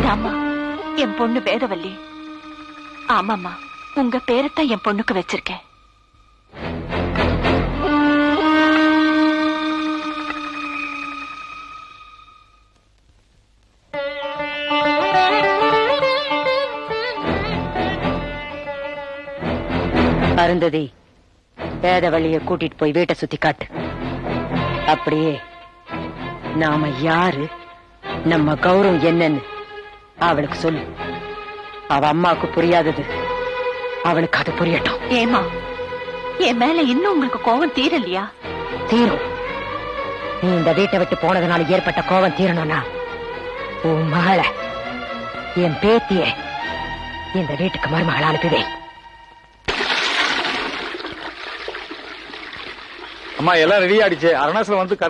இதாம்மா என் பொண்ணு வேதவல்லி. ஆமாம்மா, உங்க பேரைத்தான் என் பொண்ணுக்கு வச்சிருக்கேன். அருந்ததி, வேதவள்ளிய கூட்டிட்டு போய் வீட்டை சுத்தி காட்டு. அப்படியே நாம யாரு, நம்ம கௌரவம் என்னன்னு அவளுக்கு சொல்லு. அவ அம்மாவுக்கு புரியாதது அவளுக்கு அது புரியட்டும். ஏமா, என் மேல இன்னும் உங்களுக்கு கோபம் தீரலையா? தீரும். நீ இந்த வீட்டை விட்டு போனதுனால ஏற்பட்ட கோபம் தீரணும்னா உன் மகளை, என் பேத்திய இந்த வீட்டுக்கு மருமகள் அனுப்பிவே. அம்மா எல்லாம் ரெடி ஆயிடுச்சு. அரணாசில வந்து